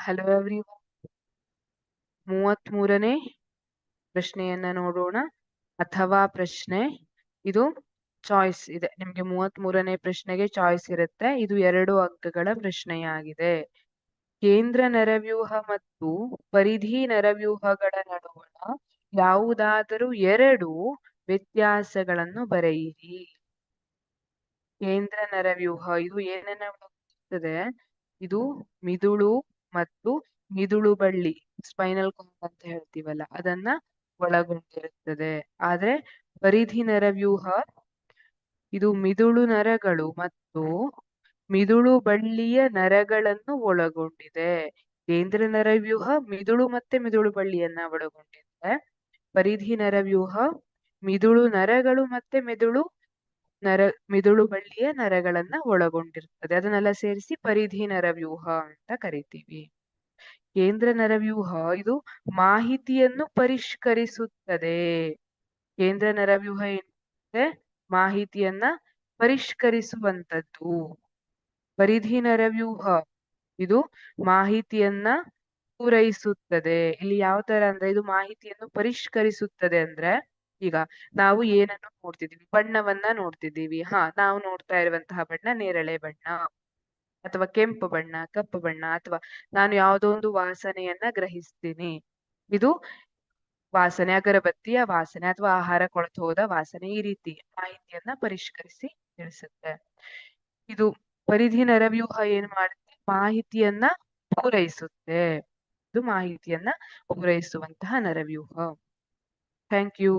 Hello everyone. 33ನೇ ಪ್ರಶ್ನೆಯನ್ನ ನೋಡೋಣ. ಅಥವಾ ಪ್ರಶ್ನೆ ಇದು ಚಾಯ್ಸ್ ಇದೆ. ನಿಮ್ಗೆ 33ನೇ ಪ್ರಶ್ನೆಗೆ ಚಾಯ್ಸ್ ಇರುತ್ತೆ. ಇದು 2 ಅಂಕಗಳ ಪ್ರಶ್ನೆಯಾಗಿದೆ. ಕೇಂದ್ರ ನರವ್ಯೂಹ ಮತ್ತು ಪರಿಧಿ ನರವ್ಯೂಹಗಳ ನಡುವಣ ಯಾವುದಾದರೂ 2 ವ್ಯತ್ಯಾಸಗಳನ್ನು ಬರೆಯಿರಿ. ಕೇಂದ್ರ ನರವ್ಯೂಹ ಇದು ಏನನ್ನ ಒಳಗೊಂಡಿರುತ್ತದೆ? ಇದು ಮಿದುಳು ಮತ್ತು ಮಿದುಳು ಬಳ್ಳಿ, ಸ್ಪೈನಲ್ ಕಾರ್ಡ್ ಅಂತ ಹೇಳ್ತೀವಲ್ಲ, ಅದನ್ನ ಒಳಗೊಂಡಿರುತ್ತದೆ. ಆದ್ರೆ ಪರಿಧಿ ನರವ್ಯೂಹ ಇದು ಮಿದುಳು ನರಗಳು ಮತ್ತು ಮಿದುಳು ಬಳ್ಳಿಯ ನರಗಳನ್ನು ಒಳಗೊಂಡಿದೆ. ಕೇಂದ್ರ ನರವ್ಯೂಹ ಮಿದುಳು ಮತ್ತೆ ಮಿದುಳು ಬಳ್ಳಿಯನ್ನ ಒಳಗೊಂಡಿದೆ. ಪರಿಧಿ ನರವ್ಯೂಹ ಮಿದುಳು ನರಗಳು ಮತ್ತೆ ಮಿದುಳು ಬಳ್ಳಿಯ ನರಗಳನ್ನ ಒಳಗೊಂಡಿರ್ತದೆ. ಅದನ್ನೆಲ್ಲ ಸೇರಿಸಿ ಪರಿಧಿ ನರವ್ಯೂಹ ಅಂತ ಕರಿತೀವಿ. ಕೇಂದ್ರ ನರವ್ಯೂಹ ಇದು ಮಾಹಿತಿಯನ್ನು ಪರಿಷ್ಕರಿಸುತ್ತದೆ. ಕೇಂದ್ರ ನರವ್ಯೂಹ ಏನಿದೆ ಮಾಹಿತಿಯನ್ನ ಪರಿಷ್ಕರಿಸುವಂತದ್ದು. ಪರಿಧಿ ನರವ್ಯೂಹ ಇದು ಮಾಹಿತಿಯನ್ನ ಪೂರೈಸುತ್ತದೆ. ಇಲ್ಲಿ ಯಾವ ತರ ಅಂದ್ರೆ ಇದು ಮಾಹಿತಿಯನ್ನು ಪರಿಷ್ಕರಿಸುತ್ತದೆ ಅಂದ್ರೆ, ಈಗ ನಾವು ಏನನ್ನು ನೋಡ್ತಿದೀವಿ? ಬಣ್ಣವನ್ನ ನೋಡ್ತಿದ್ದೀವಿ. ನಾವು ನೋಡ್ತಾ ಇರುವಂತಹ ಬಣ್ಣ ನೇರಳೆ ಬಣ್ಣ ಅಥವಾ ಕೆಂಪು ಬಣ್ಣ, ಕಪ್ಪು ಬಣ್ಣ, ಅಥವಾ ನಾನು ಯಾವುದೋ ಒಂದು ವಾಸನೆಯನ್ನ ಗ್ರಹಿಸ್ತೀನಿ. ಇದು ವಾಸನೆ, ಅಗರಬತ್ತಿಯ ವಾಸನೆ ಅಥವಾ ಆಹಾರ ಕೊಳೆತು ಹೋದ ವಾಸನೆ. ಈ ರೀತಿ ಮಾಹಿತಿಯನ್ನ ಪರಿಷ್ಕರಿಸಿ ತಿಳಿಸುತ್ತೆ. ಇದು ಪರಿಧಿ ನರವ್ಯೂಹ ಏನ್ ಮಾಡುತ್ತೆ? ಮಾಹಿತಿಯನ್ನ ಪೂರೈಸುತ್ತೆ. ಇದು ಮಾಹಿತಿಯನ್ನ ಪೂರೈಸುವಂತಹ ನರವ್ಯೂಹ. Thank you.